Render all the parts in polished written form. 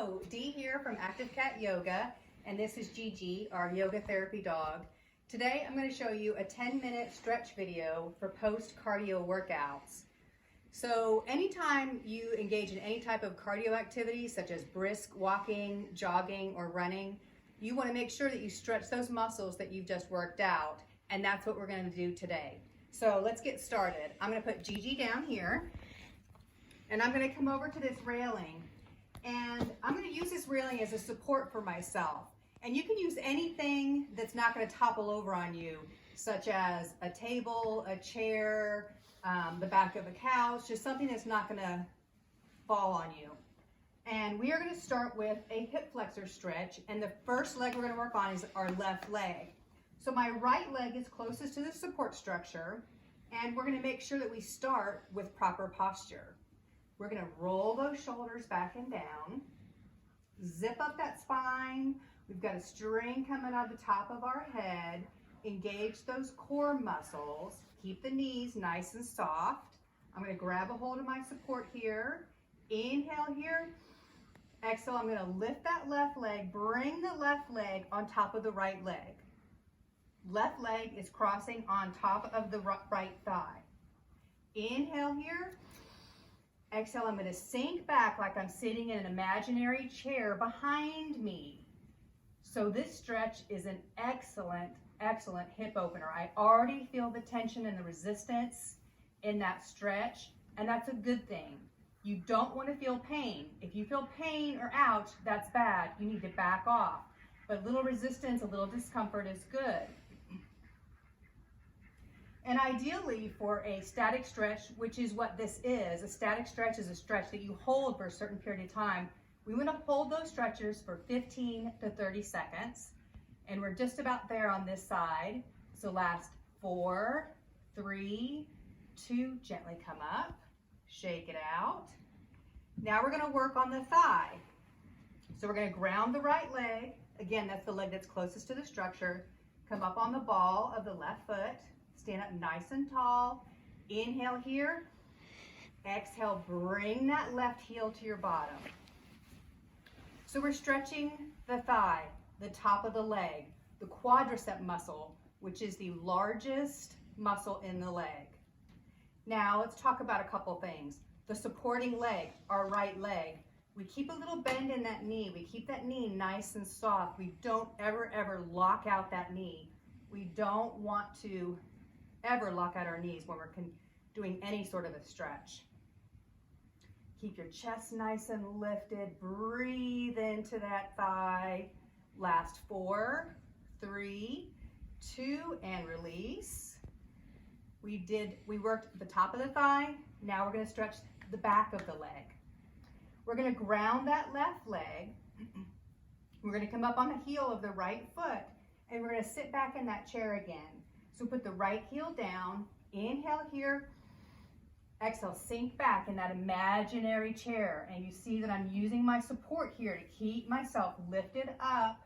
Hello, Dee here from Active Cat Yoga, and this is Gigi, our yoga therapy dog. Today I'm going to show you a 10-minute stretch video for post-cardio workouts. So anytime you engage in any type of cardio activity, such as brisk walking, jogging, or running, you want to make sure that you stretch those muscles that you've just worked out, and that's what we're going to do today. So let's get started. I'm going to put Gigi down here, and I'm going to come over to this railing. And I'm going to use this railing as a support for myself. And you can use anything that's not going to topple over on you, such as a table, a chair, the back of a couch, just something that's not going to fall on you. And we are going to start with a hip flexor stretch. And the first leg we're going to work on is our left leg. So my right leg is closest to the support structure. And we're going to make sure that we start with proper posture. We're going to roll those shoulders back and down, zip up that spine. We've got a string coming out of the top of our head. Engage those core muscles. Keep the knees nice and soft. I'm going to grab a hold of my support here. Inhale here. Exhale, I'm going to lift that left leg. Bring the left leg on top of the right leg. Left leg is crossing on top of the right thigh. Inhale here. Exhale, I'm going to sink back like I'm sitting in an imaginary chair behind me. So this stretch is an excellent, excellent hip opener. I already feel the tension and the resistance in that stretch, and that's a good thing. You don't want to feel pain. If you feel pain or ouch, that's bad. You need to back off. But a little resistance, a little discomfort is good. And ideally for a static stretch, which is what this is, a static stretch is a stretch that you hold for a certain period of time. We want to hold those stretches for 15 to 30 seconds. And we're just about there on this side. So last 4, 3, 2, gently come up, shake it out. Now we're going to work on the thigh. So we're going to ground the right leg. Again, that's the leg that's closest to the structure. Come up on the ball of the left foot. Stand up nice and tall. Inhale here. Exhale, bring that left heel to your bottom. So we're stretching the thigh, the top of the leg, the quadricep muscle, which is the largest muscle in the leg. Now let's talk about a couple things. The supporting leg, our right leg. We keep a little bend in that knee. We keep that knee nice and soft. We don't ever lock out that knee. We don't want to ever lock out our knees when we're doing any sort of a stretch. Keep your chest nice and lifted. Breathe into that thigh. Last 4, 3, 2, and release. We worked the top of the thigh. Now we're going to stretch the back of the leg. We're going to ground that left leg. We're going to come up on the heel of the right foot, and we're going to sit back in that chair again. So put the right heel down, inhale here, exhale, sink back in that imaginary chair. And you see that I'm using my support here to keep myself lifted up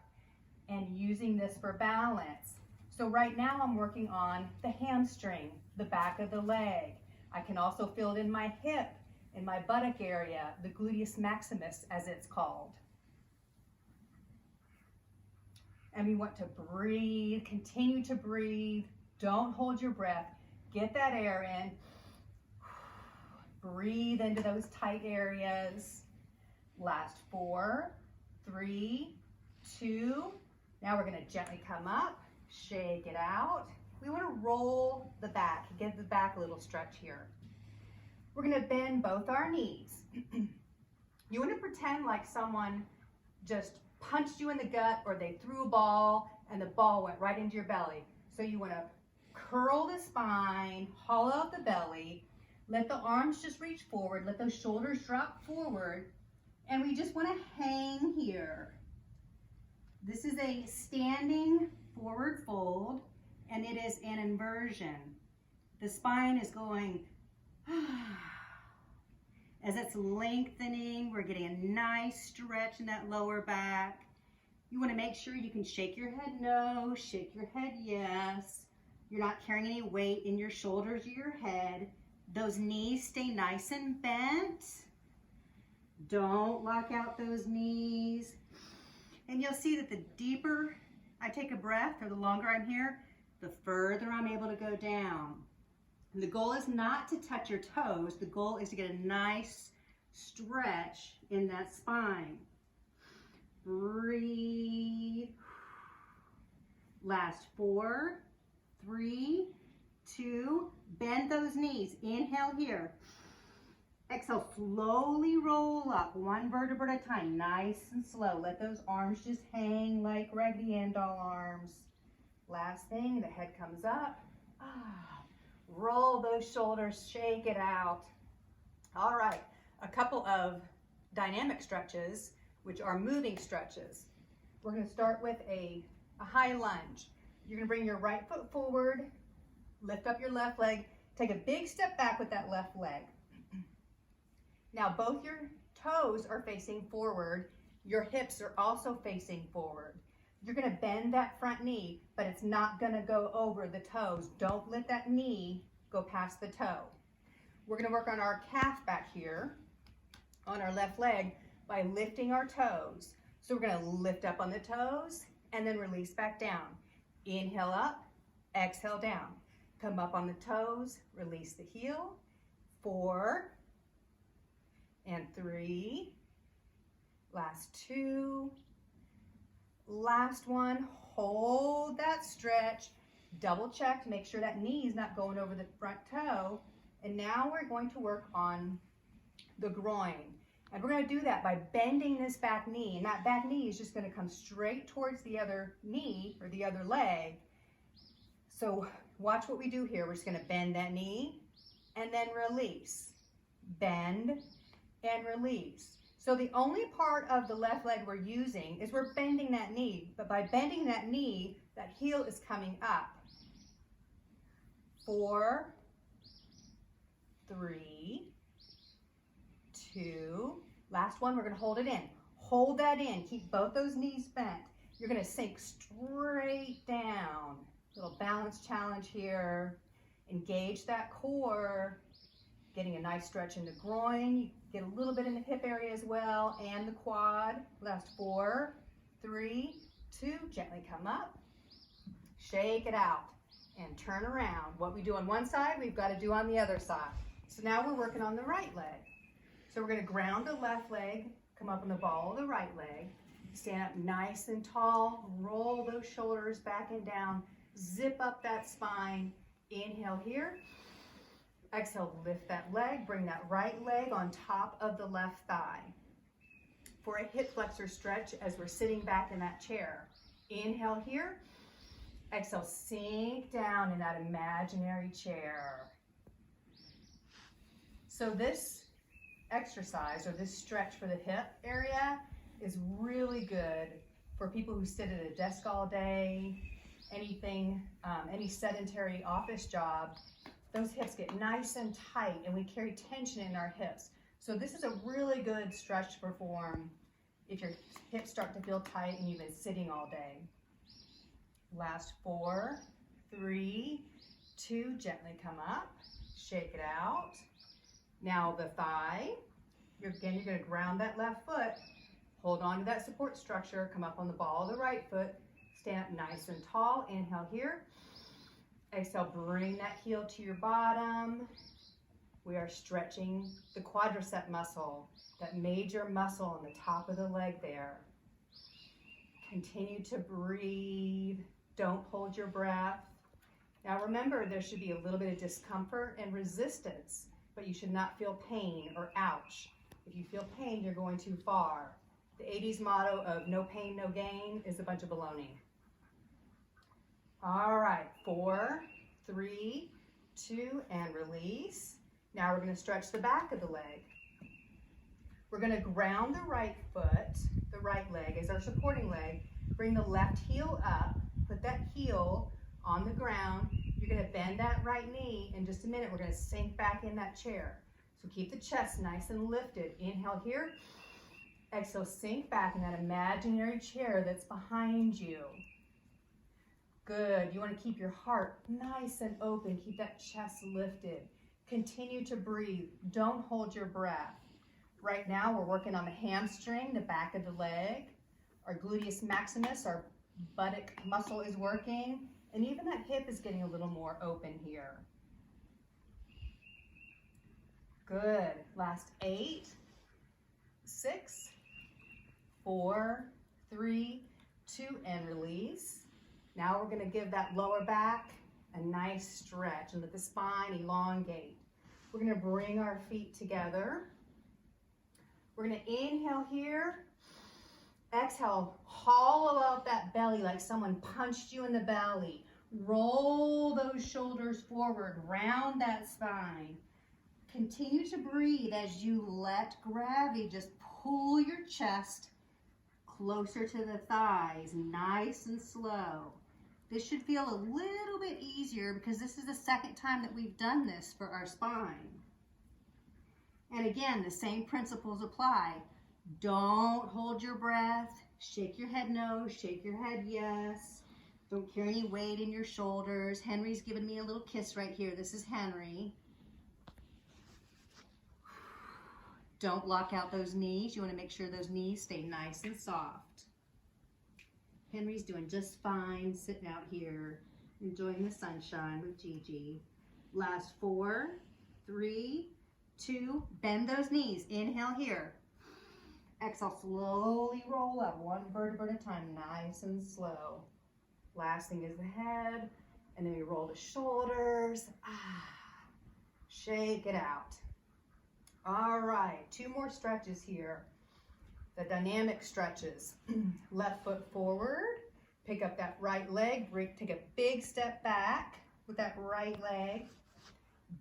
and using this for balance. So right now I'm working on the hamstring, the back of the leg. I can also feel it in my hip, in my buttock area, the gluteus maximus as it's called. And we want to breathe, continue to breathe. Don't hold your breath. Get that air in. Breathe into those tight areas. Last 4, 3, 2. Now we're going to gently come up, shake it out. We want to roll the back, give the back a little stretch here. We're going to bend both our knees. You want to pretend like someone just punched you in the gut, or they threw a ball and the ball went right into your belly. So you want to curl the spine, hollow out the belly, let the arms just reach forward, let those shoulders drop forward, and we just want to hang here. This is a standing forward fold, and it is an inversion. The spine is going as it's lengthening. We're getting a nice stretch in that lower back. You want to make sure you can shake your head no, shake your head yes. You're not carrying any weight in your shoulders or your head. Those knees stay nice and bent. Don't lock out those knees. And you'll see that the deeper I take a breath, or the longer I'm here, the further I'm able to go down. And the goal is not to touch your toes. The goal is to get a nice stretch in that spine. Breathe. Last 4, 3, 2, bend those knees. Inhale here. Exhale, slowly roll up, one vertebra at a time, nice and slow. Let those arms just hang like Raggedy Ann doll arms. Last thing, the head comes up. Roll those shoulders, shake it out. All right, a couple of dynamic stretches, which are moving stretches. We're gonna start with a high lunge. You're gonna bring your right foot forward, lift up your left leg, take a big step back with that left leg. Now both your toes are facing forward, your hips are also facing forward. You're gonna bend that front knee, but it's not gonna go over the toes. Don't let that knee go past the toe. We're gonna work on our calf back here on our left leg by lifting our toes. So we're gonna lift up on the toes and then release back down. Inhale up, exhale down. Come up on the toes, release the heel. 4 and 3. Last 2. Last one. Hold that stretch. Double check to make sure that knee is not going over the front toe. And now we're going to work on the groin. And we're going to do that by bending this back knee. And that back knee is just going to come straight towards the other knee or the other leg. So watch what we do here. We're just going to bend that knee and then release. Bend and release. So the only part of the left leg we're using is we're bending that knee. But by bending that knee, that heel is coming up. 4, 3, 2. Last one, we're going to hold it in. Hold that in. Keep both those knees bent. You're going to sink straight down. Little balance challenge here. Engage that core. Getting a nice stretch in the groin. You get a little bit in the hip area as well and the quad. Last 4, 3, 2. Gently come up. Shake it out and turn around. What we do on one side, we've got to do on the other side. So now we're working on the right leg. So we're going to ground the left leg, come up on the ball of the right leg, stand up nice and tall, roll those shoulders back and down, zip up that spine. Inhale here. Exhale, lift that leg, bring that right leg on top of the left thigh. For a hip flexor stretch as we're sitting back in that chair. Inhale here. Exhale, sink down in that imaginary chair. So this exercise or this stretch for the hip area is really good for people who sit at a desk all day, anything, any sedentary office job. Those hips get nice and tight and we carry tension in our hips. So this is a really good stretch to perform if your hips start to feel tight and you've been sitting all day. Last 4, 3, 2, gently come up, shake it out. Now the thigh, you're going to ground that left foot, hold on to that support structure, come up on the ball of the right foot, stand up nice and tall, inhale here. Exhale, bring that heel to your bottom. We are stretching the quadricep muscle, that major muscle on the top of the leg there. Continue to breathe. Don't hold your breath. Now remember, there should be a little bit of discomfort and resistance, but you should not feel pain or ouch. If you feel pain, you're going too far. The 80s motto of no pain, no gain is a bunch of baloney. All right, 4, 3, 2, and release. Now we're going to stretch the back of the leg. We're going to ground the right foot, the right leg as our supporting leg. Bring the left heel up. Put that heel on the ground. You're going to bend that right knee. In just a minute, we're going to sink back in that chair. So keep the chest nice and lifted. Inhale here. Exhale, sink back in that imaginary chair that's behind you. Good. You want to keep your heart nice and open. Keep that chest lifted. Continue to breathe. Don't hold your breath. Right now we're working on the hamstring, the back of the leg. Our gluteus maximus, our buttock muscle is working, and even that hip is getting a little more open here. Good. Last 8, 6, 4, 3, 2, and release. Now we're going to give that lower back a nice stretch and let the spine elongate. We're going to bring our feet together. We're going to inhale here. Exhale, hollow out that belly like someone punched you in the belly. Roll those shoulders forward, round that spine. Continue to breathe as you let gravity just pull your chest closer to the thighs, nice and slow. This should feel a little bit easier because this is the second time that we've done this for our spine. And again, the same principles apply. Don't hold your breath. Shake your head no, shake your head yes. Don't carry any weight in your shoulders. Henry's giving me a little kiss right here. This is Henry. Don't lock out those knees. You want to make sure those knees stay nice and soft. Henry's doing just fine sitting out here, enjoying the sunshine with Gigi. Last 4, 3, 2, bend those knees. Inhale here. Exhale, slowly roll up, 1 vertebra at a time, nice and slow. Last thing is the head, and then we roll the shoulders. Shake it out. All right, 2 more stretches here. The dynamic stretches. Left foot forward, pick up that right leg, take a big step back with that right leg.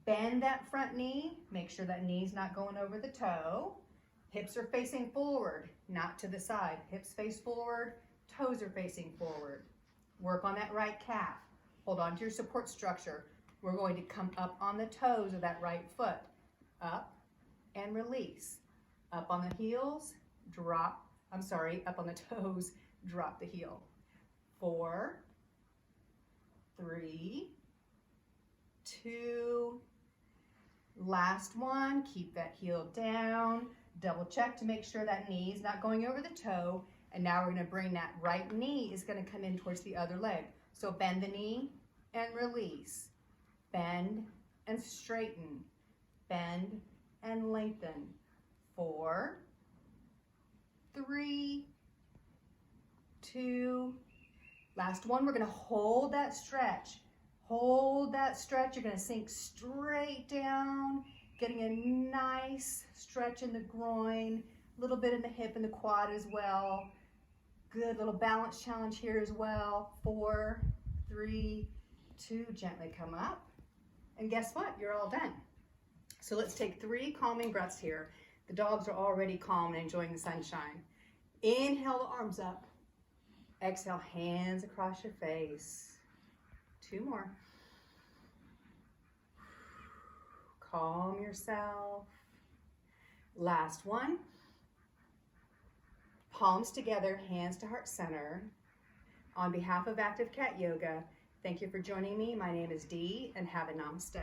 Bend that front knee, make sure that knee's not going over the toe. Hips are facing forward, not to the side. Hips face forward, toes are facing forward. Work on that right calf. Hold on to your support structure. We're going to come up on the toes of that right foot. Up and release. Up on the heels, drop, up on the toes, drop the heel. 4, 3, 2, last one, keep that heel down. Double check to make sure that knee is not going over the toe. And now we're going to bring that right knee is going to come in towards the other leg. So bend the knee and release. Bend and straighten. Bend and lengthen. 4, 3, 2, last one. We're going to hold that stretch. Hold that stretch. You're going to sink straight down, getting a nice stretch in the groin, a little bit in the hip and the quad as well. Good little balance challenge here as well. 4, 3, 2, gently come up. And guess what? You're all done. So let's take 3 calming breaths here. The dogs are already calm and enjoying the sunshine. Inhale the arms up. Exhale, hands across your face. 2 more. Calm yourself. Last one. Palms together, hands to heart center. On behalf of Active Cat Yoga, thank you for joining me. My name is Dee, and have a namaste.